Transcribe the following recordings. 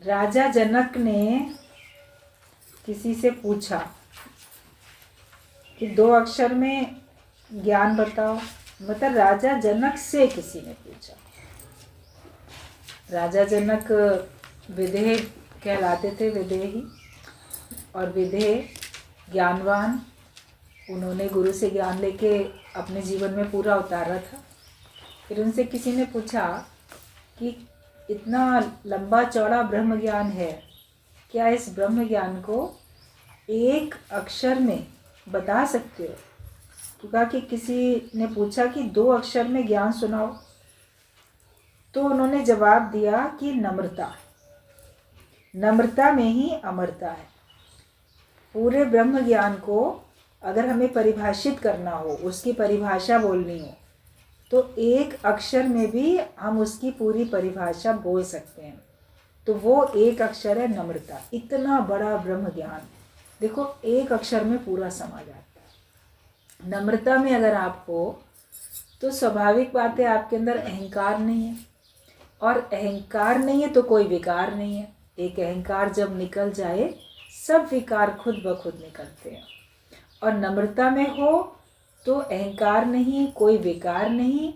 राजा जनक ने किसी से पूछा कि 2 अक्षर में ज्ञान बताओ। मतलब राजा जनक से किसी ने पूछा। राजा जनक विदेह कहलाते थे, विदेही, और विदेह ज्ञानवान। उन्होंने गुरु से ज्ञान लेके अपने जीवन में पूरा उतारा था। फिर उनसे किसी ने पूछा कि इतना लंबा चौड़ा ब्रह्म ज्ञान है, क्या इस ब्रह्म ज्ञान को एक अक्षर में बता सकते हो? तो कहा कि किसी ने पूछा कि 2 अक्षर में ज्ञान सुनाओ। तो उन्होंने जवाब दिया कि नम्रता, नम्रता में ही अमरता है। पूरे ब्रह्म ज्ञान को अगर हमें परिभाषित करना हो, उसकी परिभाषा बोलनी हो, तो एक अक्षर में भी हम उसकी पूरी परिभाषा बोल सकते हैं। तो वो एक अक्षर है नम्रता। इतना बड़ा ब्रह्म ज्ञान देखो एक अक्षर में पूरा समा जाता है। नम्रता में अगर आप हो तो स्वाभाविक बात है आपके अंदर अहंकार नहीं है, और अहंकार नहीं है तो कोई विकार नहीं है। एक अहंकार जब निकल जाए सब विकार खुद ब खुद निकलते हैं। और नम्रता में हो तो अहंकार नहीं, कोई विकार नहीं,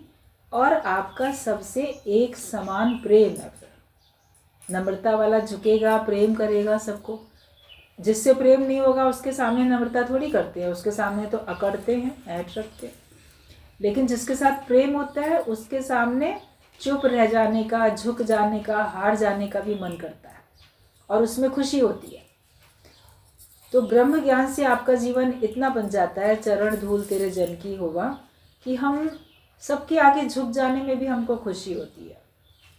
और आपका सबसे एक समान प्रेम है। नम्रता वाला झुकेगा, प्रेम करेगा सबको। जिससे प्रेम नहीं होगा उसके सामने नम्रता थोड़ी करते हैं, उसके सामने तो अकड़ते हैं, ऐठ रखते हैं। लेकिन जिसके साथ प्रेम होता है उसके सामने चुप रह जाने का, झुक जाने का, हार जाने का भी मन करता है, और उसमें खुशी होती है। तो ब्रह्म ज्ञान से आपका जीवन इतना बन जाता है, चरण धूल तेरे जन की होगा, कि हम सबके आगे झुक जाने में भी हमको खुशी होती है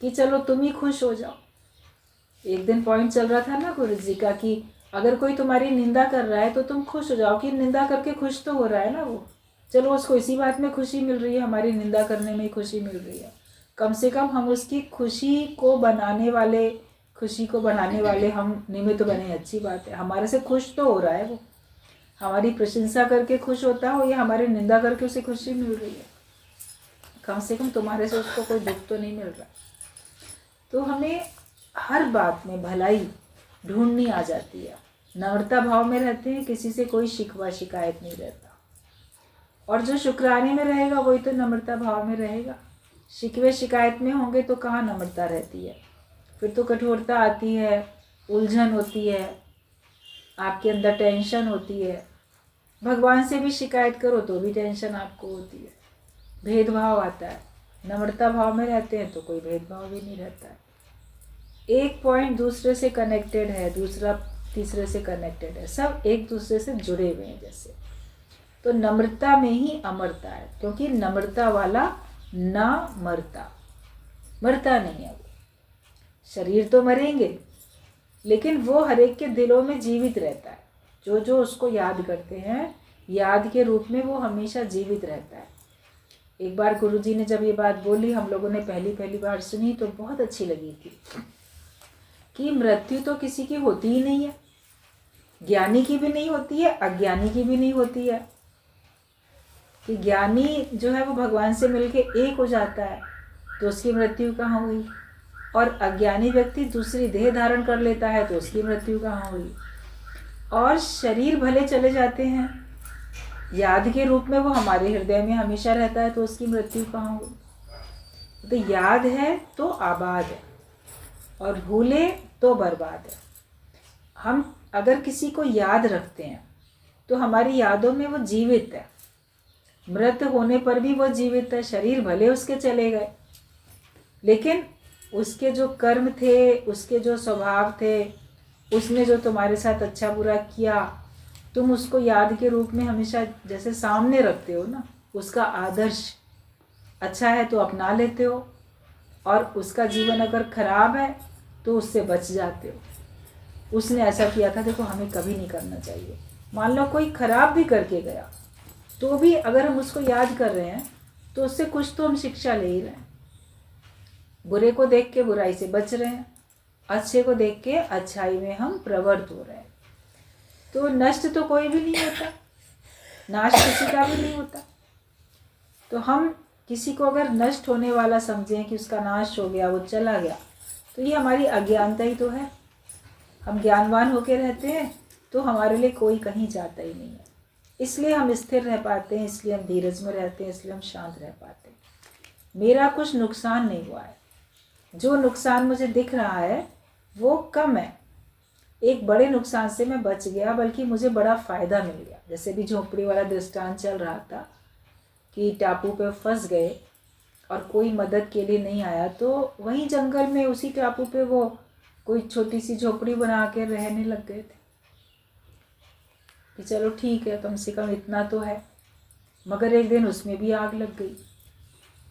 कि चलो तुम ही खुश हो जाओ। एक दिन पॉइंट चल रहा था ना गुरु जी का कि अगर कोई तुम्हारी निंदा कर रहा है तो तुम खुश हो जाओ कि निंदा करके खुश तो हो रहा है ना वो, चलो उसको इसी बात में खुशी मिल रही है, हमारी निंदा करने में खुशी मिल रही है। कम से कम हम उसकी खुशी को बनाने वाले हम निमित्त बने, अच्छी बात है। हमारे से खुश तो हो रहा है वो, हमारी प्रशंसा करके खुश होता हो या हमारी निंदा करके उसे खुशी मिल रही है। कम से कम तुम्हारे से उसको कोई दुख तो नहीं मिल रहा। तो हमें हर बात में भलाई ढूंढनी आ जाती है। नम्रता भाव में रहते हैं, किसी से कोई शिकवा शिकायत नहीं रहता। और जो शुक्राने में रहेगा वही तो नम्रता भाव में रहेगा। शिकवे शिकायत में होंगे तो कहाँ नम्रता रहती है, फिर तो कठोरता आती है, उलझन होती है, आपके अंदर टेंशन होती है। भगवान से भी शिकायत करो तो भी टेंशन आपको होती है, भेदभाव आता है। नम्रता भाव में रहते हैं तो कोई भेदभाव भी नहीं रहता है। एक पॉइंट दूसरे से कनेक्टेड है, दूसरा तीसरे से कनेक्टेड है, सब एक दूसरे से जुड़े हुए हैं जैसे। तो नम्रता में ही अमरता है, क्योंकि नम्रता वाला ना मरता, मरता नहीं है वो। शरीर तो मरेंगे लेकिन वो हर एक के दिलों में जीवित रहता है। जो जो उसको याद करते हैं, याद के रूप में वो हमेशा जीवित रहता है। एक बार गुरुजी ने जब ये बात बोली, हम लोगों ने पहली बार सुनी तो बहुत अच्छी लगी थी कि मृत्यु तो किसी की होती ही नहीं है, ज्ञानी की भी नहीं होती है, अज्ञानी की भी नहीं होती है। कि ज्ञानी जो है वो भगवान से मिलके एक हो जाता है तो उसकी मृत्यु कहाँ हुई, और अज्ञानी व्यक्ति दूसरी देह धारण कर लेता है तो उसकी मृत्यु कहाँ हुई। और शरीर भले चले जाते हैं, याद के रूप में वो हमारे हृदय में हमेशा रहता है तो उसकी मृत्यु कहाँ हुई। तो याद है तो आबाद है, और भूले तो बर्बाद है। हम अगर किसी को याद रखते हैं तो हमारी यादों में वो जीवित है, मृत होने पर भी वो जीवित है। शरीर भले उसके चले गए लेकिन उसके जो कर्म थे, उसके जो स्वभाव थे, उसने जो तुम्हारे साथ अच्छा बुरा किया, तुम उसको याद के रूप में हमेशा जैसे सामने रखते हो ना। उसका आदर्श अच्छा है तो अपना लेते हो, और उसका जीवन अगर खराब है तो उससे बच जाते हो। उसने ऐसा किया था, देखो हमें कभी नहीं करना चाहिए। मान लो कोई खराब भी करके गया तो भी अगर हम उसको याद कर रहे हैं तो उससे कुछ तो हम शिक्षा ले ही रहे हैं। बुरे को देख के बुराई से बच रहे हैं, अच्छे को देख के अच्छाई में हम प्रवृत्त हो रहे हैं। तो नष्ट तो कोई भी नहीं होता, नाश किसी का भी नहीं होता। तो हम किसी को अगर नष्ट होने वाला समझें कि उसका नाश हो गया, वो चला गया, तो ये हमारी अज्ञानता ही तो है। हम ज्ञानवान होकर रहते हैं तो हमारे लिए कोई कहीं जाता ही नहीं है, इसलिए हम स्थिर रह पाते हैं, इसलिए हम धीरज में रहते हैं, इसलिए हम शांत रह पाते हैं। मेरा कुछ नुकसान नहीं हुआ है, जो नुकसान मुझे दिख रहा है वो कम है। एक बड़े नुकसान से मैं बच गया, बल्कि मुझे बड़ा फ़ायदा मिल गया। जैसे भी झोंपड़ी वाला दृष्टांत चल रहा था कि टापू पे फंस गए और कोई मदद के लिए नहीं आया, तो वहीं जंगल में उसी टापू पे वो कोई छोटी सी झोपड़ी बना के रहने लग गए थे कि चलो ठीक है, कम से कम इतना तो है। मगर एक दिन उसमें भी आग लग गई।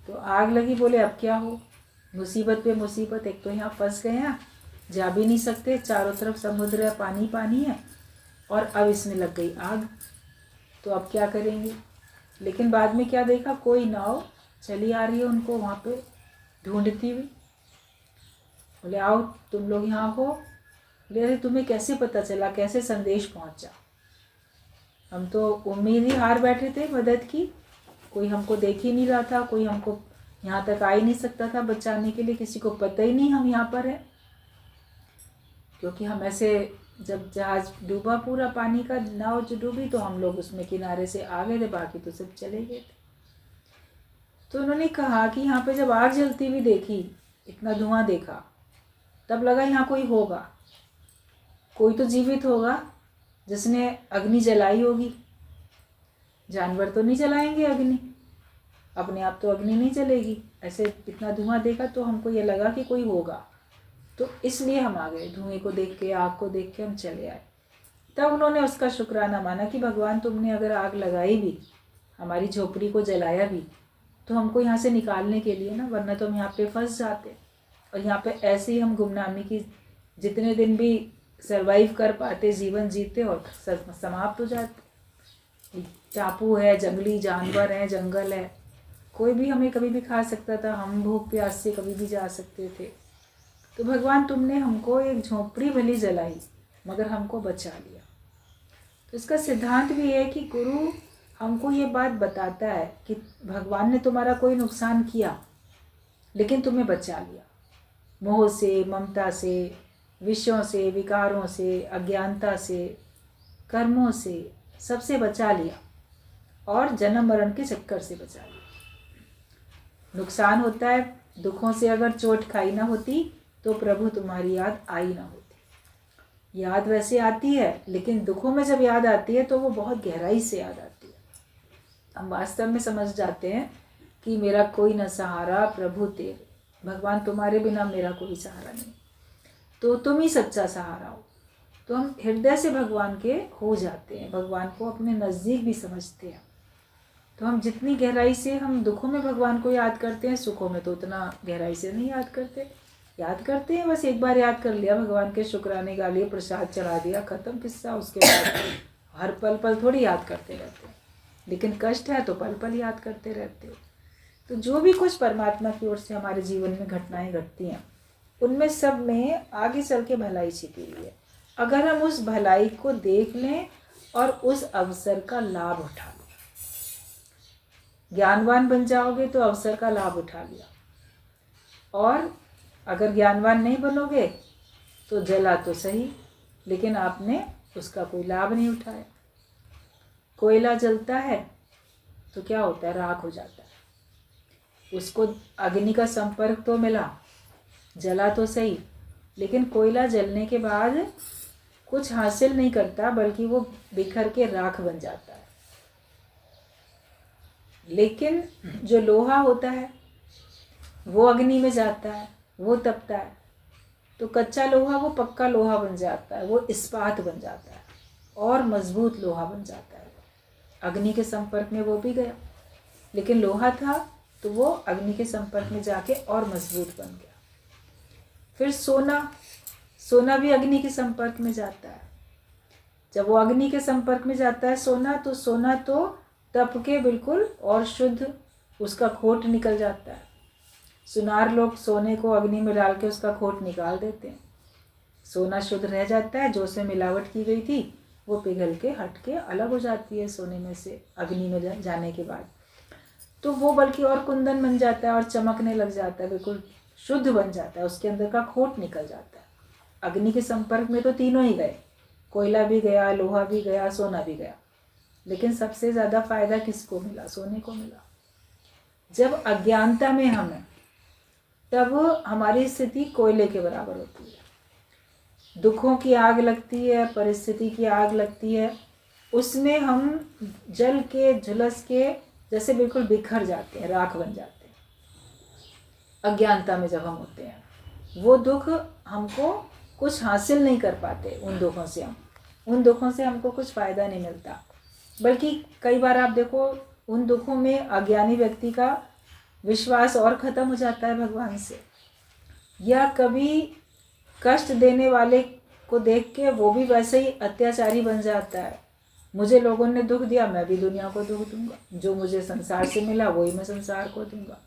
तो आग लगी, बोले अब क्या हो, मुसीबत पे मुसीबत। एक तो यहाँ फंस गए हैं, जा भी नहीं सकते, चारों तरफ समुद्र है, पानी पानी है, और अब इसमें लग गई आग, तो अब क्या करेंगे। लेकिन बाद में क्या देखा, कोई नाव चली आ रही है उनको वहाँ पे ढूंढती हुई। बोले आओ तुम लोग यहाँ हो। बोले अरे तुम्हें कैसे पता चला, कैसे संदेश पहुँचा। हम तो उम्मीद ही हार बैठे थे मदद की, कोई हमको देख ही नहीं रहा था, कोई हमको यहाँ तक आ ही नहीं सकता था बचाने के लिए, किसी को पता ही नहीं हम यहाँ पर हैं। क्योंकि हम ऐसे, जब जहाज डूबा पूरा, पानी का नाव जो डूबी, तो हम लोग उसमें किनारे से आ गए थे, बाकी तो सब चले गए थे। तो उन्होंने कहा कि यहाँ पे जब आग जलती हुई देखी, इतना धुआं देखा, तब लगा यहाँ कोई होगा, कोई तो जीवित होगा जिसने अग्नि जलाई होगी। जानवर तो नहीं जलाएंगे अग्नि, अपने आप तो अग्नि नहीं जलेगी। ऐसे इतना धुआं देखा तो हमको ये लगा कि कोई होगा, तो इसलिए हम आ गए। धुएं को देख के, आग को देख के हम चले आए। तब उन्होंने उसका शुक्राना माना कि भगवान तुमने अगर आग लगाई भी, हमारी झोपड़ी को जलाया भी, तो हमको यहाँ से निकालने के लिए ना, वरना तो हम यहाँ पे फंस जाते। और यहाँ पे ऐसे ही हम गुमनामी की जितने दिन भी सरवाइव कर पाते, जीवन जीते और समाप्त हो जाते। टापू है, जंगली जानवर हैं, जंगल है, कोई भी हमें कभी भी खा सकता था, हम भूख प्यास से कभी भी जा सकते थे। तो भगवान तुमने हमको एक झोंपड़ी भली जलाई, मगर हमको बचा लिया। तो इसका सिद्धांत भी है कि गुरु हमको ये बात बताता है कि भगवान ने तुम्हारा कोई नुकसान किया, लेकिन तुम्हें बचा लिया। मोह से, ममता से, विषयों से, विकारों से, अज्ञानता से, कर्मों से, सबसे बचा लिया, और जन्म मरण के चक्कर से बचा लिया। नुकसान होता है, दुखों से अगर चोट खाई ना होती तो प्रभु तुम्हारी याद आई ना होती। याद वैसे आती है, लेकिन दुखों में जब याद आती है तो वो बहुत गहराई से याद आती है। हम वास्तव में समझ जाते हैं कि मेरा कोई न सहारा प्रभु तेरे, भगवान तुम्हारे बिना मेरा कोई सहारा नहीं, तो तुम ही सच्चा सहारा हो। तो हम हृदय से भगवान के हो जाते हैं, भगवान को अपने नज़दीक भी समझते हैं। तो हम जितनी गहराई से हम दुखों में भगवान को याद करते हैं, सुखों में तो उतना गहराई से नहीं याद करते। याद करते हैं, बस एक बार याद कर लिया, भगवान के शुक्राने गा लिए, प्रसाद चढ़ा दिया, ख़त्म किस्सा। उसके बाद हर पल पल थोड़ी याद करते रहते हैं, लेकिन कष्ट है तो पल पल याद करते रहते हो। तो जो भी कुछ परमात्मा की ओर से हमारे जीवन में घटनाएं घटती हैं, उनमें सब में आगे चल के भलाई छिपी हुई है। अगर हम उस भलाई को देख लें और उस अवसर का लाभ उठा लें, ज्ञानवान बन जाओगे तो अवसर का लाभ उठा लिया, और अगर ज्ञानवान नहीं बनोगे तो जला तो सही, लेकिन आपने उसका कोई लाभ नहीं उठाया। कोयला जलता है तो क्या होता है, राख हो जाता है। उसको अग्नि का संपर्क तो मिला, जला तो सही, लेकिन कोयला जलने के बाद कुछ हासिल नहीं करता, बल्कि वो बिखर के राख बन जाता है। लेकिन जो लोहा होता है वो अग्नि में जाता है, वो तपता है, तो कच्चा लोहा वो पक्का लोहा बन जाता है, वो इस्पात बन जाता है, और मजबूत लोहा बन जाता है। अग्नि के संपर्क में वो भी गया, लेकिन लोहा था तो वो अग्नि के संपर्क में जाके और मजबूत बन गया। फिर सोना भी अग्नि के संपर्क में जाता है। जब वो अग्नि के संपर्क में जाता है सोना तो तप के बिल्कुल और शुद्ध उसका खोट निकल जाता है। सुनार लोग सोने को अग्नि में डाल के उसका खोट निकाल देते हैं, सोना शुद्ध रह जाता है। जो उसमें मिलावट की गई थी वो पिघल के हट के अलग हो जाती है सोने में से, अग्नि में जाने के बाद। तो वो बल्कि और कुंदन बन जाता है और चमकने लग जाता है, बिल्कुल शुद्ध बन जाता है, उसके अंदर का खोट निकल जाता है। अग्नि के संपर्क में तो तीनों ही गए, कोयला भी गया, लोहा भी गया, सोना भी गया, लेकिन सबसे ज़्यादा फायदा किसको मिला? सोने को मिला। जब अज्ञानता में हम हैं तब हमारी स्थिति कोयले के बराबर होती है। दुखों की आग लगती है, परिस्थिति की आग लगती है, उसमें हम जल के झुलस के जैसे बिल्कुल बिखर जाते हैं, राख बन जाते हैं। अज्ञानता में जब हम होते हैं, वो दुख हमको कुछ हासिल नहीं कर पाते। उन दुखों से हमको कुछ फ़ायदा नहीं मिलता, बल्कि कई बार आप देखो उन दुखों में अज्ञानी व्यक्ति का विश्वास और ख़त्म हो जाता है भगवान से, या कभी कष्ट देने वाले को देख के वो भी वैसे ही अत्याचारी बन जाता है। मुझे लोगों ने दुख दिया, मैं भी दुनिया को दुख दूंगा, जो मुझे संसार से मिला वही मैं संसार को दूंगा,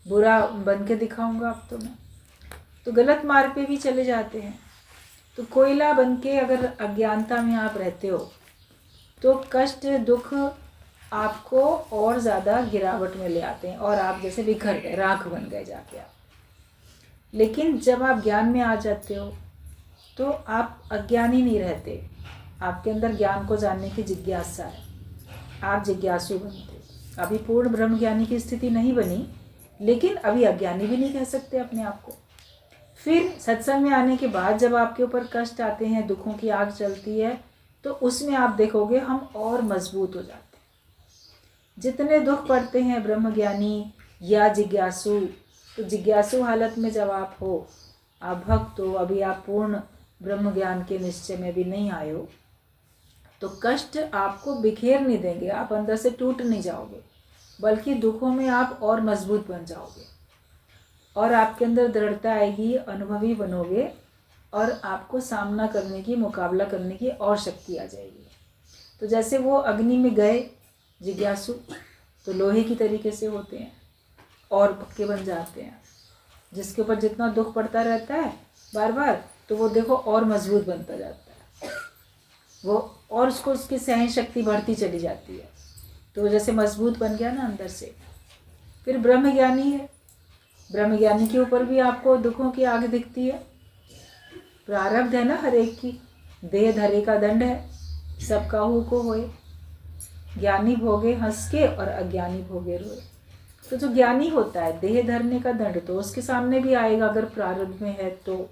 बुरा बन के दिखाऊंगा अब तो मैं। तो गलत मार्ग पे भी चले जाते हैं। तो कोयला बन के अगर अज्ञानता में आप रहते हो तो कष्ट दुख आपको और ज़्यादा गिरावट में ले आते हैं और आप जैसे बिखर गए, राख बन गए जाके आप। लेकिन जब आप ज्ञान में आ जाते हो तो आप अज्ञानी नहीं रहते, आपके अंदर ज्ञान को जानने की जिज्ञासा है, आप जिज्ञासु बनते। अभी पूर्ण ब्रह्म ज्ञानी की स्थिति नहीं बनी, लेकिन अभी अज्ञानी भी नहीं कह सकते अपने आप को। फिर सत्संग में आने के बाद जब आपके ऊपर कष्ट आते हैं, दुखों की आग चलती है, तो उसमें आप देखोगे हम और मजबूत हो जाते हैं। जितने दुख पड़ते हैं ब्रह्मज्ञानी या जिज्ञासु, तो जिज्ञासु हालत में जब आप हो, आप भक्त हो, अभी आप पूर्ण ब्रह्म ज्ञान के निश्चय में भी नहीं आए हो, तो कष्ट आपको बिखेर नहीं देंगे, आप अंदर से टूट नहीं जाओगे, बल्कि दुखों में आप और मजबूत बन जाओगे और आपके अंदर दृढ़ता आएगी, अनुभवी बनोगे और आपको सामना करने की, मुकाबला करने की और शक्ति आ जाएगी। तो जैसे वो अग्नि में गए जिज्ञासु, तो लोहे की तरीके से होते हैं और पक्के बन जाते हैं। जिसके ऊपर जितना दुख पड़ता रहता है बार बार, तो वो देखो और मजबूत बनता जाता है वो, और उसको उसकी सहन शक्ति बढ़ती चली जाती है। तो जैसे मजबूत बन गया ना अंदर से। फिर ब्रह्मज्ञानी है, ब्रह्मज्ञानी के ऊपर भी आपको दुखों की आग दिखती है। प्रारब्ध है ना हर एक की, देह धरे का दंड है, सब काहू को होए। ज्ञानी भोगे हंस के और अज्ञानी भोगे रोए। तो जो ज्ञानी होता है, देह धरने का दंड तो उसके सामने भी आएगा अगर प्रारब्ध में है तो।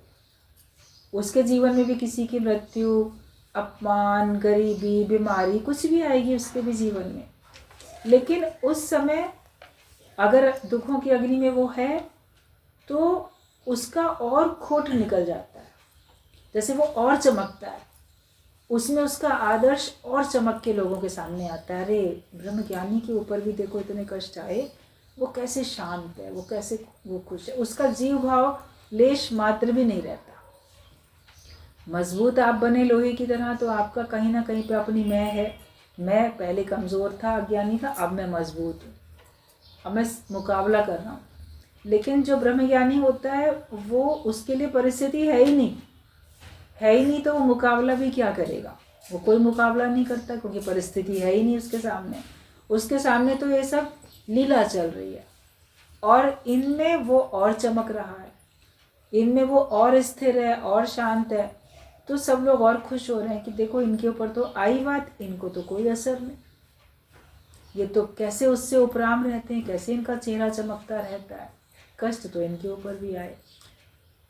उसके जीवन में भी किसी की मृत्यु, अपमान, गरीबी, बीमारी कुछ भी आएगी उसके भी जीवन में। लेकिन उस समय अगर दुखों की अग्नि में वो है तो उसका और खोट निकल जाता है, जैसे वो और चमकता है, उसमें उसका आदर्श और चमक के लोगों के सामने आता है। अरे ब्रह्मज्ञानी के ऊपर भी देखो इतने कष्ट आए, वो कैसे शांत है, वो कैसे वो खुश है, उसका जीव भाव लेश मात्र भी नहीं रहता। मजबूत आप बने लोहे की तरह तो आपका कहीं ना कहीं पे अपनी मैं है। मैं पहले कमज़ोर था, अज्ञानी था, अब मैं मजबूत हूँ, अब मैं मुकाबला कर रहा हूँ। लेकिन जो ब्रह्मज्ञानी होता है वो, उसके लिए परिस्थिति है ही नहीं तो वो मुकाबला भी क्या करेगा? वो कोई मुकाबला नहीं करता क्योंकि परिस्थिति है ही नहीं उसके सामने। उसके सामने तो ये सब लीला चल रही है और इनमें वो और चमक रहा है, इनमें वो और स्थिर है और शांत है। तो सब लोग और खुश हो रहे हैं कि देखो इनके ऊपर तो आई बात, इनको तो कोई असर नहीं, ये तो कैसे उससे उपराम रहते हैं, कैसे इनका चेहरा चमकता रहता है, कष्ट तो इनके ऊपर भी आए।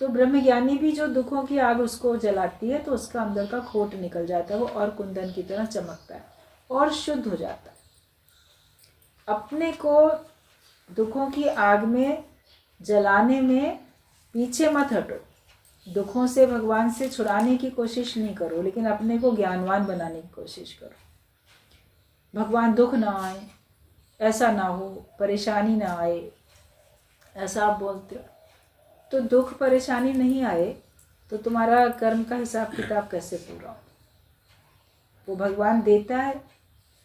तो ब्रह्मज्ञानी भी जो दुखों की आग उसको जलाती है तो उसका अंदर का खोट निकल जाता है, वो और कुंदन की तरह चमकता है और शुद्ध हो जाता है। अपने को दुखों की आग में जलाने में पीछे मत हटो, दुखों से भगवान से छुड़ाने की कोशिश नहीं करो, लेकिन अपने को ज्ञानवान बनाने की कोशिश करो। भगवान दुख ना आए, ऐसा ना हो, परेशानी ना आए, ऐसा आप बोलते हो। तो दुख परेशानी नहीं आए तो तुम्हारा कर्म का हिसाब किताब कैसे पूरा हो? वो भगवान देता है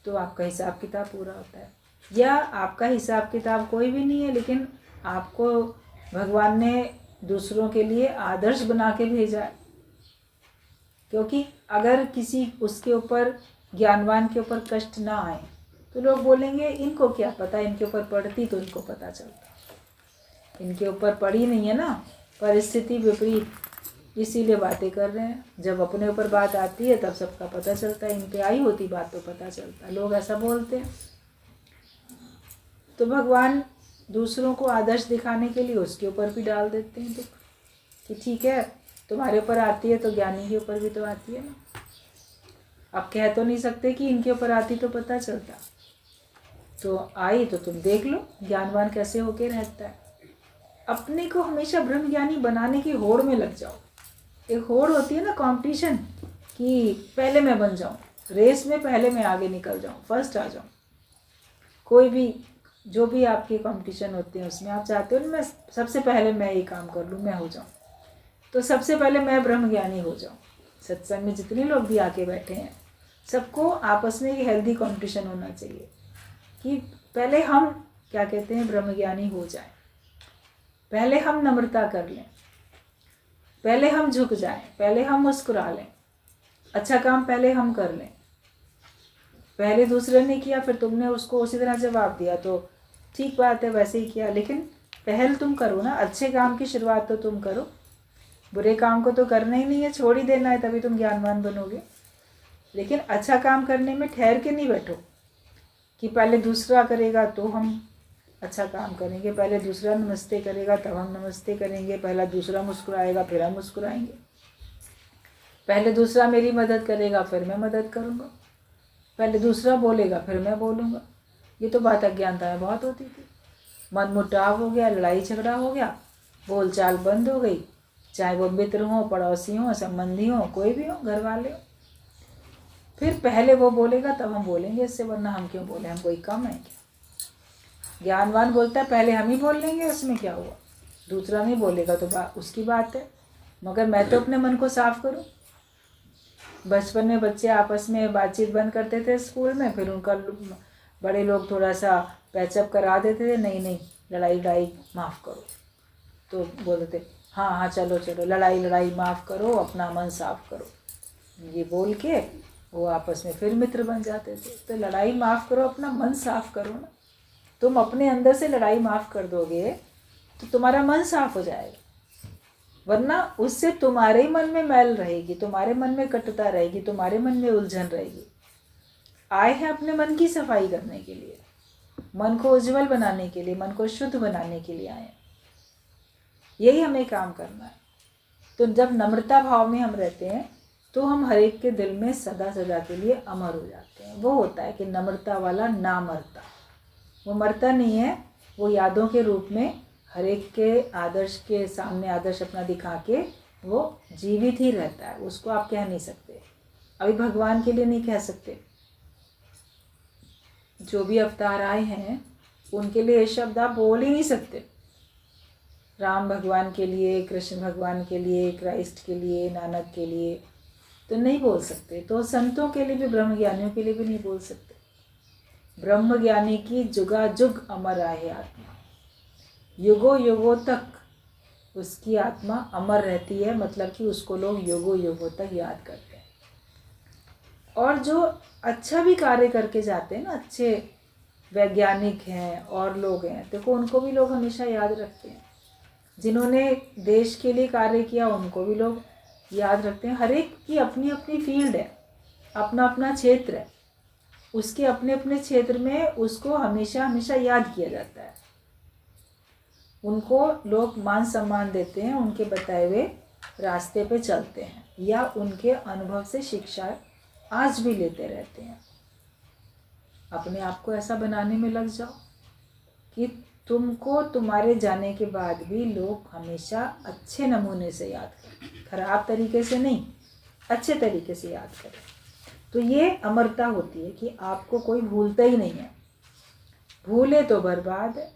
तो आपका हिसाब किताब पूरा होता है। या आपका हिसाब किताब कोई भी नहीं है, लेकिन आपको भगवान ने दूसरों के लिए आदर्श बना के भेजा है। क्योंकि अगर किसी उसके ऊपर, ज्ञानवान के ऊपर कष्ट ना आए तो लोग बोलेंगे इनको क्या पता, इनके ऊपर पड़ती तो इनको पता चलता। इनके ऊपर पड़ी नहीं है ना परिस्थिति विपरीत, इसीलिए बातें कर रहे हैं। जब अपने ऊपर बात आती है तब सबका पता चलता है, इन पे आई होती बात तो पता चलता है। लोग ऐसा बोलते हैं। तो भगवान दूसरों को आदर्श दिखाने के लिए उसके ऊपर भी डाल देते हैं दुख कि ठीक है तुम्हारे ऊपर आती है तो ज्ञानी के ऊपर भी तो आती है ना। आप कह तो नहीं सकते कि इनके ऊपर आती तो पता चलता, तो आई तो तुम देख लो ज्ञानवान कैसे होके रहता है। अपने को हमेशा ब्रह्म ज्ञानी बनाने की होड़ में लग जाओ। एक होड़ होती है ना कंपटीशन कि पहले मैं बन जाऊं, रेस में पहले मैं आगे निकल जाऊं, फर्स्ट आ जाऊं। कोई भी जो भी आपके कंपटीशन होते हैं उसमें आप चाहते हो मैं सबसे पहले मैं ये काम कर लूँ, मैं हो जाऊं। तो सबसे पहले मैं ब्रह्म ज्ञानी हो जाऊं। सत्संग में जितने लोग भी आके बैठे हैं सबको आपस में एक हेल्दी कंपटीशन होना चाहिए कि पहले हम क्या कहते हैं ब्रह्म ज्ञानी हो जाएं, पहले हम नम्रता कर लें, पहले हम झुक जाएं, पहले हम मुस्कुरा लें, अच्छा काम पहले हम कर लें। पहले दूसरे ने किया फिर तुमने उसको उसी तरह जवाब दिया तो ठीक बात है, वैसे ही किया, लेकिन पहल तुम करो ना। अच्छे काम की शुरुआत तो तुम करो, बुरे काम को तो करना ही नहीं है, छोड़ ही देना है, तभी तुम ज्ञानवान बनोगे। लेकिन अच्छा काम करने में ठहर के नहीं बैठो कि पहले दूसरा करेगा तो हम अच्छा काम करेंगे, पहले दूसरा नमस्ते करेगा तब हम नमस्ते करेंगे, पहला दूसरा मुस्कुराएगा फिर हम मुस्कुराएंगे, पहले दूसरा मेरी मदद करेगा फिर मैं मदद करूँगा, पहले दूसरा बोलेगा फिर मैं बोलूँगा। ये तो बात अज्ञानता में बहुत होती थी। मन मुटाव हो गया, लड़ाई झगड़ा हो गया, बोलचाल बंद हो गई, चाहे वो मित्र हो, पड़ोसी हो, संबंधी हो, कोई भी हो, घर वाले हो। फिर पहले वो बोलेगा तब हम बोलेंगे इससे, वरना हम क्यों बोले, हम कोई कम है क्या? ज्ञानवान बोलता है पहले हम ही बोल लेंगे, उसमें क्या हुआ, दूसरा नहीं बोलेगा तो उसकी बात है, मगर मैं तो अपने मन को साफ करूं। बचपन में बच्चे आपस में बातचीत बंद करते थे स्कूल में, फिर उनका बड़े लोग थोड़ा सा पैचअप करा देते थे, नहीं लड़ाई माफ़ करो, तो बोलते थे हाँ चलो लड़ाई माफ़ करो, अपना मन साफ करो, ये बोल के वो आपस में फिर मित्र बन जाते थे। तो लड़ाई माफ़ करो, अपना मन साफ करो ना। तुम अपने अंदर से लड़ाई माफ़ कर दोगे तो तुम्हारा मन साफ हो जाएगा, वरना उससे तुम्हारे ही मन में मैल रहेगी, तुम्हारे मन में कटुता रहेगी, तुम्हारे मन में उलझन रहेगी। आए हैं अपने मन की सफाई करने के लिए, मन को उज्जवल बनाने के लिए, मन को शुद्ध बनाने के लिए आए हैं, यही हमें काम करना है। तो जब नम्रता भाव में हम रहते हैं तो हम हर एक के दिल में सदा सदा के लिए अमर हो जाते हैं। वो होता है कि नम्रता वाला ना मरता, वो मरता नहीं है, वो यादों के रूप में हर एक के आदर्श के सामने आदर्श अपना दिखा के वो जीवित ही रहता है। उसको आप कह नहीं सकते, अभी भगवान के लिए नहीं कह सकते। जो भी अवतार आए हैं उनके लिए ये शब्द आप बोल ही नहीं सकते। राम भगवान के लिए, कृष्ण भगवान के लिए, क्राइस्ट के लिए, नानक के लिए तो नहीं बोल सकते। तो संतों के लिए भी, ब्रह्म ज्ञानियों के लिए भी नहीं बोल सकते। ब्रह्म ज्ञानी की जुगाजुग अमर आहे आत्मा, युगों युगों तक उसकी आत्मा अमर रहती है, मतलब कि उसको लोग युगों युगों तक याद करते हैं। और जो अच्छा भी कार्य करके जाते हैं ना, अच्छे वैज्ञानिक हैं और लोग हैं, देखो उनको भी लोग हमेशा याद रखते हैं। जिन्होंने देश के लिए कार्य किया उनको भी लोग याद रखते हैं। हर एक की अपनी अपनी फील्ड है, अपना अपना क्षेत्र है, उसके अपने अपने क्षेत्र में उसको हमेशा हमेशा याद किया जाता है। उनको लोग मान सम्मान देते हैं, उनके बताए हुए रास्ते पे चलते हैं, या उनके अनुभव से शिक्षा आज भी लेते रहते हैं। अपने आप को ऐसा बनाने में लग जाओ कि तुमको तुम्हारे जाने के बाद भी लोग हमेशा अच्छे नमूने से याद करें, खराब तरीके से नहीं, अच्छे तरीके से याद करें। तो ये अमरता होती है कि आपको कोई भूलता ही नहीं है, भूले तो बर्बाद है।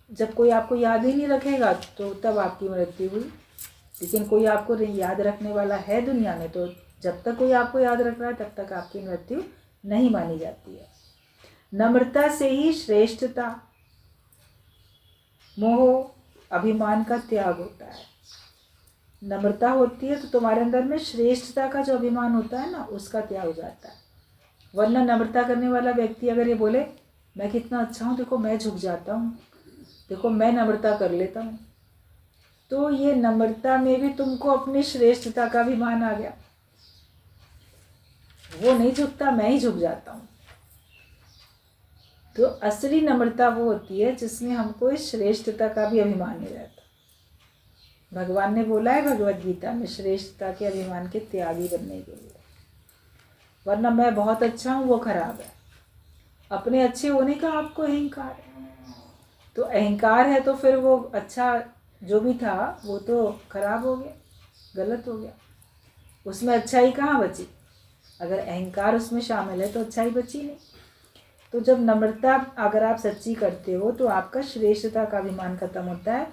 जब कोई आपको याद ही नहीं रखेगा तो तब आपकी मृत्यु हुई। लेकिन कोई आपको याद रखने वाला है दुनिया में, तो जब तक कोई आपको याद रख रहा है तब तक आपकी मृत्यु नहीं मानी जाती है। नम्रता से ही श्रेष्ठता, मोह, अभिमान का त्याग होता है। नम्रता होती है तो तुम्हारे अंदर में श्रेष्ठता का जो अभिमान होता है ना, उसका त्याग हो जाता है। वरना नम्रता करने वाला व्यक्ति अगर ये बोले मैं कितना अच्छा हूँ, देखो मैं झुक जाता हूँ, देखो मैं नम्रता कर लेता हूँ, तो ये नम्रता में भी तुमको अपनी श्रेष्ठता का अभिमान आ गया। वो नहीं झुकता, मैं ही झुक जाता हूँ। तो असली नम्रता वो होती है जिसमें हमको इस श्रेष्ठता का भी अभिमान नहीं रहता। भगवान ने बोला है भगवत गीता में, श्रेष्ठता के अभिमान के त्यागी बनने के लिए। वरना मैं बहुत अच्छा हूँ वो खराब है। अपने अच्छे होने का आपको अहंकार है, तो अहंकार है तो फिर वो अच्छा जो भी था वो तो खराब हो गया, गलत हो गया। उसमें अच्छाई कहाँ बची? अगर अहंकार उसमें शामिल है तो अच्छाई बची नहीं। तो जब नम्रता अगर आप सच्ची करते हो तो आपका श्रेष्ठता का अभिमान खत्म होता है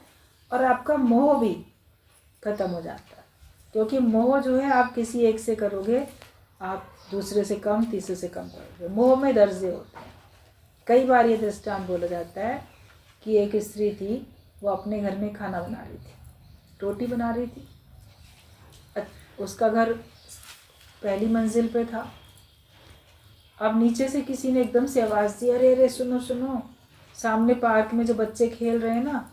और आपका मोह भी खत्म हो जाता है। क्योंकि मोह जो है आप किसी एक से करोगे, आप दूसरे से कम, तीसरे से कम करोगे। मोह में दर्जे होते हैं। कई बार ये दृष्टांत बोला जाता है कि एक स्त्री थी, वो अपने घर में खाना बना रही थी, रोटी बना रही थी। उसका घर पहली मंजिल पे था। अब नीचे से किसी ने एकदम से आवाज़ दी, अरे अरे सुनो सुनो, सामने पार्क में जो बच्चे खेल रहे हैं ना,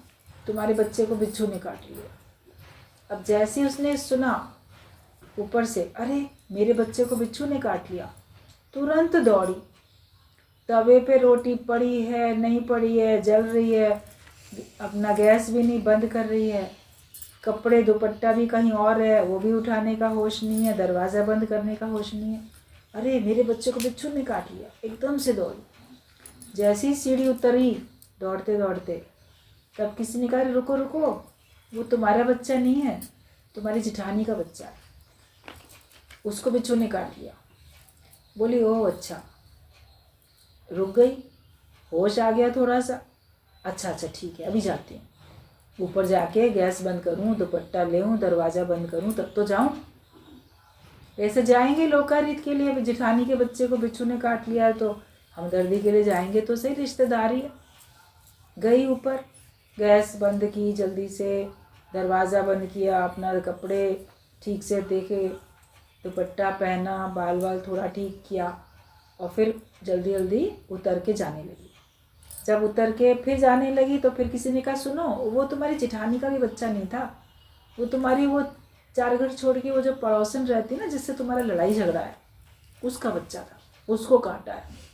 तुम्हारे बच्चे को बिच्छू ने काट लिया। अब जैसे ही उसने सुना ऊपर से, अरे मेरे बच्चे को बिच्छू ने काट लिया, तुरंत दौड़ी। तवे पे रोटी पड़ी है, नहीं पड़ी है, जल रही है, अपना गैस भी नहीं बंद कर रही है, कपड़े दुपट्टा भी कहीं और है, वो भी उठाने का होश नहीं है, दरवाज़ा बंद करने का होश नहीं है। अरे मेरे बच्चे को बिच्छू ने काट लिया। एकदम से दौड़ी, जैसी सीढ़ी उतरी दौड़ते दौड़ते, तब किसी ने कहा, रुको रुको, वो तुम्हारा बच्चा नहीं है, तुम्हारी जिठानी का बच्चा है, उसको बिच्छू ने काट लिया। बोली ओह अच्छा। रुक गई, होश आ गया थोड़ा सा, अच्छा अच्छा ठीक है अभी जाती हूँ, ऊपर जाके गैस बंद करूँ, दुपट्टा लेऊँ, दरवाज़ा बंद करूँ, तब तो जाऊँ। ऐसे जाएंगे लोकारीत के लिए, जिठानी के बच्चे को बिच्छू ने काट लिया है तो हमदर्दी के लिए जाएंगे तो सही, रिश्तेदारी है। गई ऊपर, गैस बंद की, जल्दी से दरवाज़ा बंद किया, अपना कपड़े ठीक से देखे, दुपट्टा पहना, बाल बाल थोड़ा ठीक किया और फिर जल्दी जल्दी उतर के जाने लगी। जब उतर के फिर जाने लगी तो फिर किसी ने कहा, सुनो वो तुम्हारी जिठानी का भी बच्चा नहीं था, वो तुम्हारी वो 4 घर छोड़ के वो जो पड़ोसन रहती है ना, जिससे तुम्हारा लड़ाई झगड़ा है, उसका बच्चा था, उसको काटा है।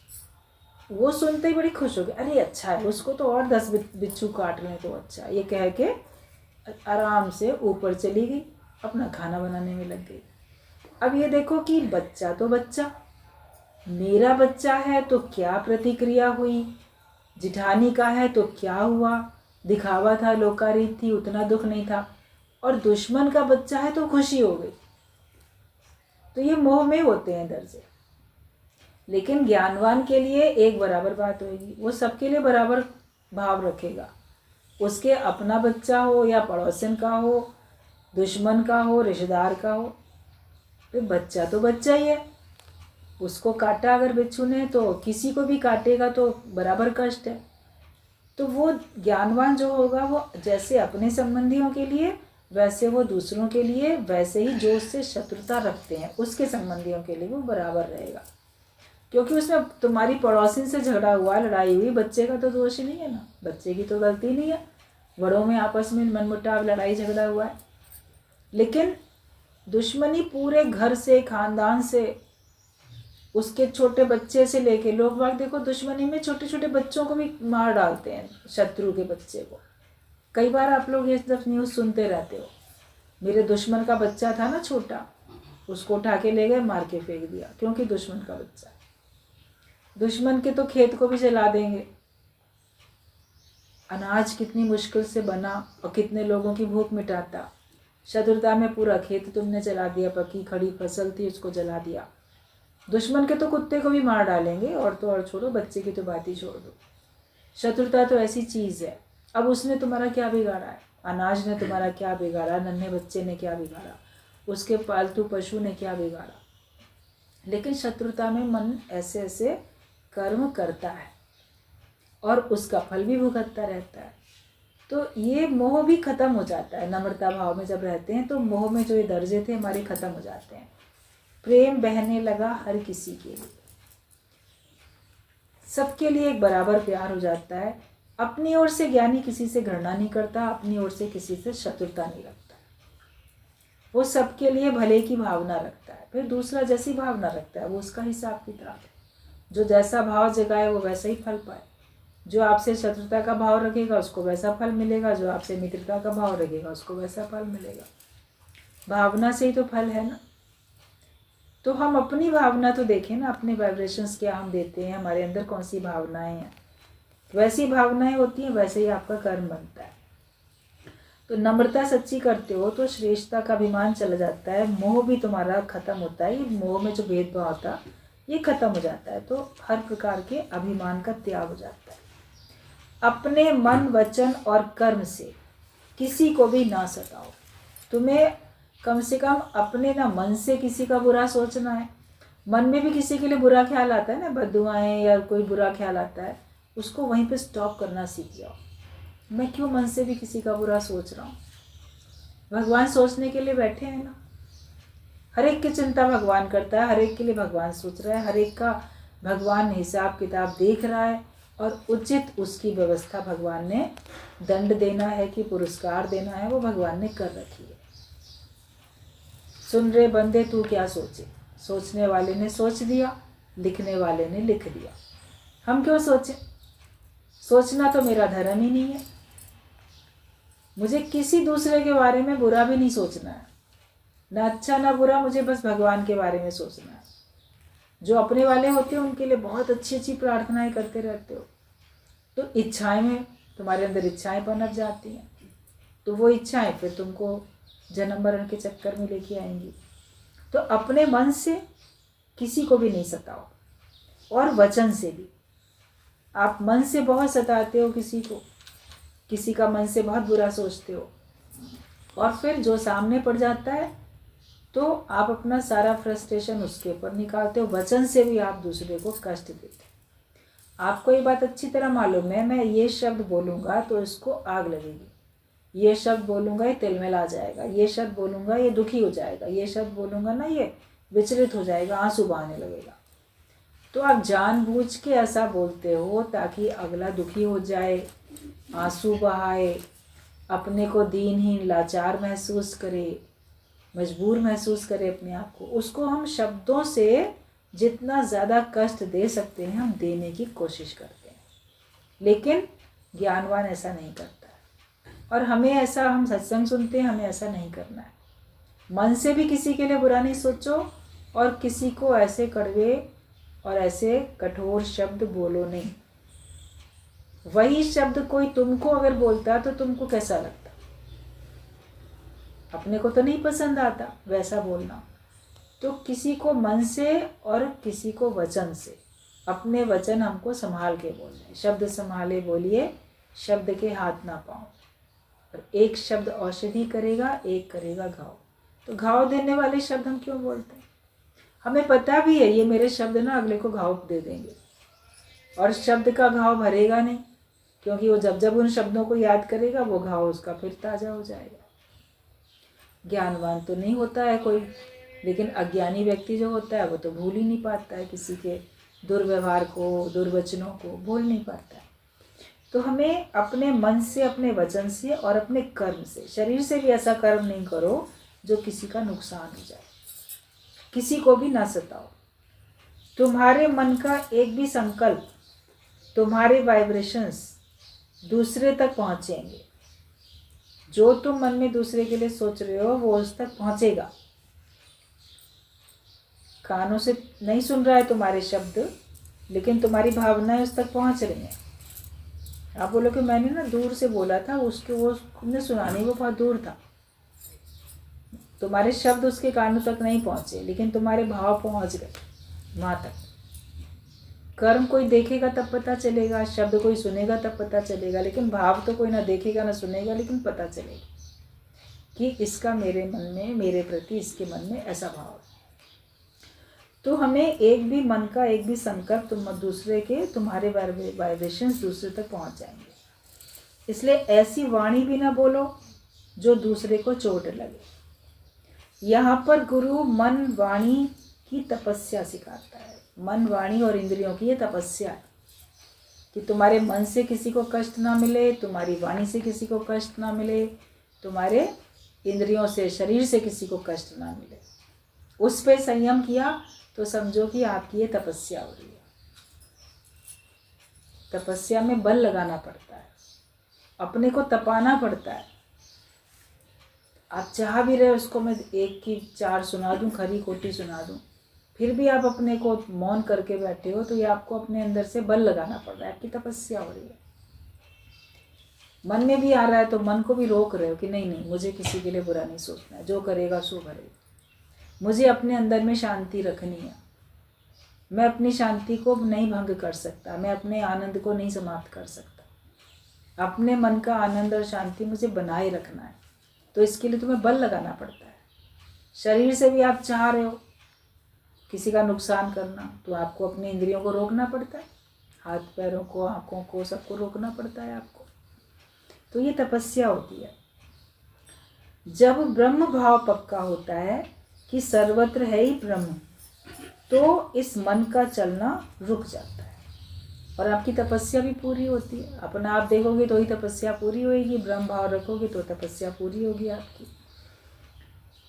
वो सुनते ही बड़ी खुश हो गई, अरे अच्छा है, उसको तो और 10 बिच्छू काट लें तो अच्छा। ये कह के आराम से ऊपर चली गई, अपना खाना बनाने में लग गई। अब ये देखो कि बच्चा तो बच्चा, मेरा बच्चा है तो क्या प्रतिक्रिया हुई, जिठानी का है तो क्या हुआ, दिखावा था, लोकारीत थी, उतना दुख नहीं था। और दुश्मन का बच्चा है तो खुशी हो गई। तो ये मोह में होते हैं दर्जे। लेकिन ज्ञानवान के लिए एक बराबर बात होगी, वो सबके लिए बराबर भाव रखेगा। उसके अपना बच्चा हो या पड़ोसन का हो, दुश्मन का हो, रिश्तेदार का हो, तो बच्चा तो बच्चा ही है। उसको काटा अगर बिच्छू ने तो किसी को भी काटेगा तो बराबर कष्ट है। तो वो ज्ञानवान जो होगा वो जैसे अपने संबंधियों के लिए, वैसे वो दूसरों के लिए, वैसे ही जो उससे शत्रुता रखते हैं उसके संबंधियों के लिए वो बराबर रहेगा। क्योंकि उसमें तुम्हारी पड़ोसिन से झगड़ा हुआ, लड़ाई हुई, बच्चे का तो दोष नहीं है ना, बच्चे की तो गलती नहीं है, बड़ों में आपस में मनमुटाव, लड़ाई झगड़ा हुआ है। लेकिन दुश्मनी पूरे घर से, खानदान से, उसके छोटे बच्चे से लेके, लोग बाग देखो दुश्मनी में छोटे छोटे बच्चों को भी मार डालते हैं, शत्रु के बच्चे को। कई बार आप लोग ये सब न्यूज़ सुनते रहते हो, मेरे दुश्मन का बच्चा था ना छोटा, उसको उठा के ले गए, मार के फेंक दिया, क्योंकि दुश्मन का बच्चा। दुश्मन के तो खेत को भी जला देंगे। अनाज कितनी मुश्किल से बना और कितने लोगों की भूख मिटाता, शत्रुता में पूरा खेत तुमने जला दिया, पकी खड़ी फसल थी उसको जला दिया। दुश्मन के तो कुत्ते को भी मार डालेंगे, और तो और छोड़ो, बच्चे की तो बात ही छोड़ दो। शत्रुता तो ऐसी चीज़ है। अब उसने तुम्हारा क्या बिगाड़ा है? अनाज ने तुम्हारा क्या बिगाड़ा? नन्हे बच्चे ने क्या बिगाड़ा? उसके पालतू पशु ने क्या बिगाड़ा? लेकिन शत्रुता में मन ऐसे ऐसे कर्म करता है और उसका फल भी भुगतता रहता है। तो ये मोह भी खत्म हो जाता है। नम्रता भाव में जब रहते हैं तो मोह में जो ये दर्जे थे हमारे खत्म हो जाते हैं। प्रेम बहने लगा हर किसी के लिए, सबके लिए एक बराबर प्यार हो जाता है। अपनी ओर से ज्ञानी किसी से घृणा नहीं करता, अपनी ओर से किसी से शत्रुता नहीं रखता। वो सबके लिए भले की भावना रखता है। फिर दूसरा जैसी भावना रखता है वो उसका हिसाब किताब है। जो जैसा भाव जगाए वो वैसा ही फल पाए। जो आपसे शत्रुता का भाव रखेगा उसको वैसा फल मिलेगा, जो आपसे मित्रता का भाव रखेगा उसको वैसा फल मिलेगा। भावना से ही तो फल है ना। तो हम अपनी भावना तो देखें ना, अपने वाइब्रेशंस क्या हम देते हैं, हमारे अंदर कौन सी भावनाएं हैं। वैसी भावनाएं होती हैं वैसे ही आपका कर्म बनता है। तो नम्रता सच्ची करते हो तो श्रेष्ठता का अभिमान चला जाता है, मोह भी तुम्हारा खत्म होता है। ये मोह में जो भेदभाव होता ये खत्म हो जाता है। तो हर प्रकार के अभिमान का त्याग हो जाता है। अपने मन वचन और कर्म से किसी को भी ना सताओ। तुम्हें कम से कम अपने ना मन से किसी का बुरा सोचना है। मन में भी किसी के लिए बुरा ख्याल आता है ना, बद्दुआएं या कोई बुरा ख्याल आता है, उसको वहीं पे स्टॉप करना सीख जाओ। मैं क्यों मन से भी किसी का बुरा सोच रहा हूँ? भगवान सोचने के लिए बैठे हैं ना। हर एक की चिंता भगवान करता है, हर एक के लिए भगवान सोच रहा है, हर एक का भगवान हिसाब किताब देख रहा है और उचित उसकी व्यवस्था भगवान ने दंड देना है कि पुरस्कार देना है वो भगवान ने कर रखी है। सुन रे बंदे तू क्या सोचे, सोचने वाले ने सोच दिया, लिखने वाले ने लिख दिया। हम क्यों सोचें? सोचना तो मेरा धर्म ही नहीं है। मुझे किसी दूसरे के बारे में बुरा भी नहीं सोचना है, ना अच्छा ना बुरा, मुझे बस भगवान के बारे में सोचना है। जो अपने वाले होते हैं उनके लिए बहुत अच्छी अच्छी प्रार्थनाएं करते रहते हो, तो इच्छाएं में तुम्हारे अंदर इच्छाएं पनप जाती हैं, तो वो इच्छाएं फिर तुमको जन्म मरण के चक्कर में लेके आएंगी। तो अपने मन से किसी को भी नहीं सताओ और वचन से भी। आप मन से बहुत सताते हो किसी को, किसी का मन से बहुत बुरा सोचते हो और फिर जो सामने पड़ जाता है तो आप अपना सारा फ्रस्ट्रेशन उसके ऊपर निकालते हो। वचन से भी आप दूसरे को कष्ट देते हो। आपको ये बात अच्छी तरह मालूम है, मैं ये शब्द बोलूँगा तो इसको आग लगेगी, ये शब्द बोलूँगा ये तिलमिला आ जाएगा, ये शब्द बोलूँगा ये दुखी हो जाएगा, ये शब्द बोलूँगा ना ये विचलित हो जाएगा, आंसू बहाने लगेगा। तो आप जानबूझ के ऐसा बोलते हो ताकि अगला दुखी हो जाए, आंसू बहाए, अपने को दीनहीन लाचार महसूस करे, मजबूर महसूस करे अपने आप को। उसको हम शब्दों से जितना ज़्यादा कष्ट दे सकते हैं हम देने की कोशिश करते हैं, लेकिन ज्ञानवान ऐसा नहीं करता है। और हमें ऐसा, हम सत्संग सुनते हैं, हमें ऐसा नहीं करना है। मन से भी किसी के लिए बुरा नहीं सोचो और किसी को ऐसे कड़वे और ऐसे कठोर शब्द बोलो नहीं। वही शब्द कोई तुमको अगर बोलता तो तुमको कैसा लगता? अपने को तो नहीं पसंद आता वैसा बोलना। तो किसी को मन से और किसी को वचन से, अपने वचन हमको संभाल के बोलने, शब्द संभाले बोलिए, शब्द के हाथ ना पाओ। और एक शब्द औषधि करेगा, एक करेगा घाव। तो घाव देने वाले शब्द हम क्यों बोलते हैं? हमें पता भी है ये मेरे शब्द ना अगले को घाव दे देंगे और शब्द का घाव भरेगा नहीं, क्योंकि वो जब जब उन शब्दों को याद करेगा वो घाव उसका फिर ताज़ा हो जाएगा। ज्ञानवान तो नहीं होता है कोई, लेकिन अज्ञानी व्यक्ति जो होता है वो तो भूल ही नहीं पाता है, किसी के दुर्व्यवहार को, दुर्वचनों को भूल नहीं पाता है। तो हमें अपने मन से, अपने वचन से और अपने कर्म से, शरीर से भी ऐसा कर्म नहीं करो जो किसी का नुकसान हो जाए। किसी को भी ना सताओ। तुम्हारे मन का एक भी संकल्प, तुम्हारे वाइब्रेशंस दूसरे तक पहुँचेंगे। जो तुम मन में दूसरे के लिए सोच रहे हो वो उस तक पहुँचेगा। कानों से नहीं सुन रहा है तुम्हारे शब्द, लेकिन तुम्हारी भावनाएं उस तक पहुँच रही हैं। आप बोलो कि मैंने ना दूर से बोला था, उसके वो तुमने सुना नहीं, वो बहुत दूर था। तुम्हारे शब्द उसके कानों तक नहीं पहुँचे, लेकिन तुम्हारे भाव पहुँच गए वहाँ तक। कर्म कोई देखेगा तब पता चलेगा, शब्द कोई सुनेगा तब पता चलेगा, लेकिन भाव तो कोई ना देखेगा ना सुनेगा, लेकिन पता चलेगा कि इसका मेरे मन में, मेरे प्रति इसके मन में ऐसा भाव है। तो हमें एक भी मन का एक भी संकल्प तुम दूसरे के, तुम्हारे वाइब्रेशंस दूसरे तक पहुंच जाएंगे। इसलिए ऐसी वाणी भी ना बोलो जो दूसरे को चोट लगे। यहाँ पर गुरु मन वाणी की तपस्या सिखाता है। मन वाणी और इंद्रियों की ये तपस्या है। कि तुम्हारे मन से किसी को कष्ट ना मिले, तुम्हारी वाणी से किसी को कष्ट ना मिले, तुम्हारे इंद्रियों से, शरीर से किसी को कष्ट ना मिले। उस पे संयम किया तो समझो कि आपकी ये तपस्या हो रही है। तपस्या में बल लगाना पड़ता है, अपने को तपाना पड़ता है। आप चाह भी रहे उसको मैं एक की चार सुना दूं, खरी खोटी सुना दूं, फिर भी आप अपने को मौन करके बैठे हो, तो ये आपको अपने अंदर से बल लगाना पड़ रहा है, आपकी तपस्या हो रही है। मन में भी आ रहा है तो मन को भी रोक रहे हो कि नहीं नहीं, मुझे किसी के लिए बुरा नहीं सोचना है, जो करेगा सो भरेगा, मुझे अपने अंदर में शांति रखनी है, मैं अपनी शांति को नहीं भंग कर सकता, मैं अपने आनंद को नहीं समाप्त कर सकता, अपने मन का आनंद और शांति मुझे बनाए रखना है। तो इसके लिए तुम्हें बल लगाना पड़ता है। शरीर से भी आप चाह रहे हो किसी का नुकसान करना, तो आपको अपने इंद्रियों को रोकना पड़ता है, हाथ पैरों को, आँखों को, सबको रोकना पड़ता है आपको। तो ये तपस्या होती है। जब ब्रह्म भाव पक्का होता है कि सर्वत्र है ही ब्रह्म, तो इस मन का चलना रुक जाता है और आपकी तपस्या भी पूरी होती है। अपना आप देखोगे तो ही तपस्या पूरी होगी, ब्रह्म भाव रखोगे तो तपस्या पूरी होगी आपकी।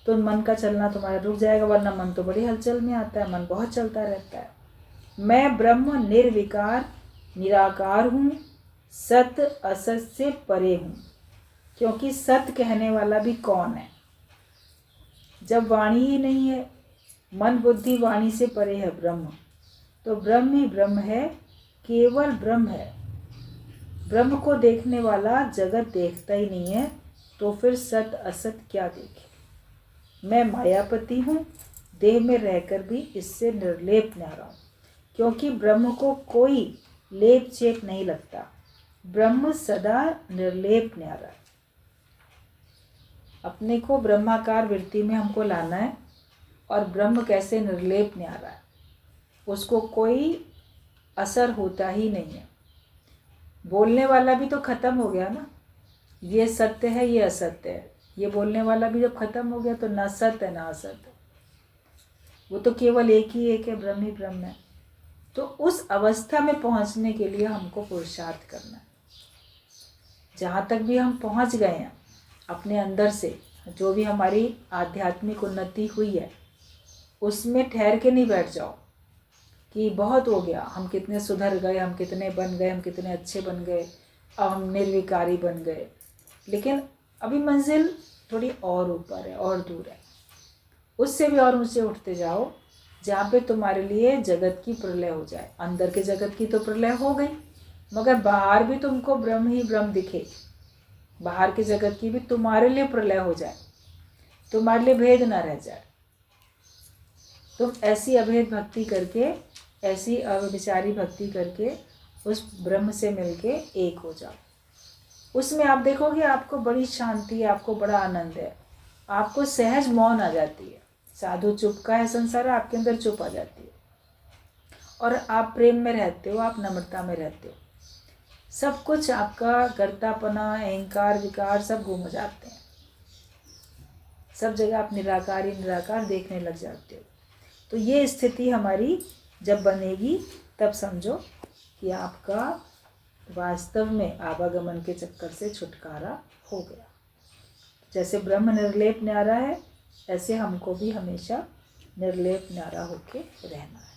तो मन का चलना तुम्हारा रुक जाएगा, वरना मन तो बड़ी हलचल में आता है, मन बहुत चलता रहता है। मैं ब्रह्म निर्विकार निराकार हूँ, सत असत से परे हूँ। क्योंकि सत्य कहने वाला भी कौन है जब वाणी ही नहीं है? मन बुद्धि वाणी से परे है ब्रह्म, तो ब्रह्म ही ब्रह्म है, केवल ब्रह्म है। ब्रह्म को देखने वाला जगत देखता ही नहीं है, तो फिर सत असत क्या देखे? मैं मायापति हूँ, देह में रहकर भी इससे निर्लेप न्यारा हूँ। क्योंकि ब्रह्म को कोई लेप चेप नहीं लगता, ब्रह्म सदा निर्लेप न्यारा है। अपने को ब्रह्माकार वृत्ति में हमको लाना है, और ब्रह्म कैसे निर्लेप न्यारा है, उसको कोई असर होता ही नहीं है। बोलने वाला भी तो खत्म हो गया ना, ये सत्य है ये असत्य है, ये बोलने वाला भी जब खत्म हो गया तो ना सत्य है ना असत्य, वो तो केवल एक ही एक है, ब्रह्म ही ब्रह्म है। तो उस अवस्था में पहुंचने के लिए हमको पुरुषार्थ करना है। जहाँ तक भी हम पहुँच गए हैं अपने अंदर से, जो भी हमारी आध्यात्मिक उन्नति हुई है, उसमें ठहर के नहीं बैठ जाओ कि बहुत हो गया, हम कितने सुधर गए, हम कितने बन गए, हम कितने अच्छे बन गए, अब हम निर्विकारी बन गए। लेकिन अभी मंजिल थोड़ी और ऊपर है और दूर है, उससे भी और ऊंचे उठते जाओ, जहाँ पे तुम्हारे लिए जगत की प्रलय हो जाए। अंदर के जगत की तो प्रलय हो गई, मगर बाहर भी तुमको ब्रह्म ही ब्रह्म दिखे, बाहर के जगत की भी तुम्हारे लिए प्रलय हो जाए, तुम्हारे लिए भेद ना रह जाए। तुम ऐसी अभेद भक्ति करके, ऐसी अविचारी भक्ति करके उस ब्रह्म से मिलके एक हो जाओ। उसमें आप देखोगे आपको बड़ी शांति है, आपको बड़ा आनंद है, आपको सहज मौन आ जाती है। साधु चुप का है संसार, आपके अंदर चुप आ जाती है, और आप प्रेम में रहते हो, आप नम्रता में रहते हो। सब कुछ आपका गर्तापना, अहंकार, विकार सब घूम जाते हैं, सब जगह आप निराकार ही निराकार देखने लग जाते हो। तो ये स्थिति हमारी जब बनेगी, तब समझो कि आपका वास्तव में आवागमन के चक्कर से छुटकारा हो गया। जैसे ब्रह्म निर्लेप न्यारा है, ऐसे हमको भी हमेशा निर्लेप न्यारा होके रहना है।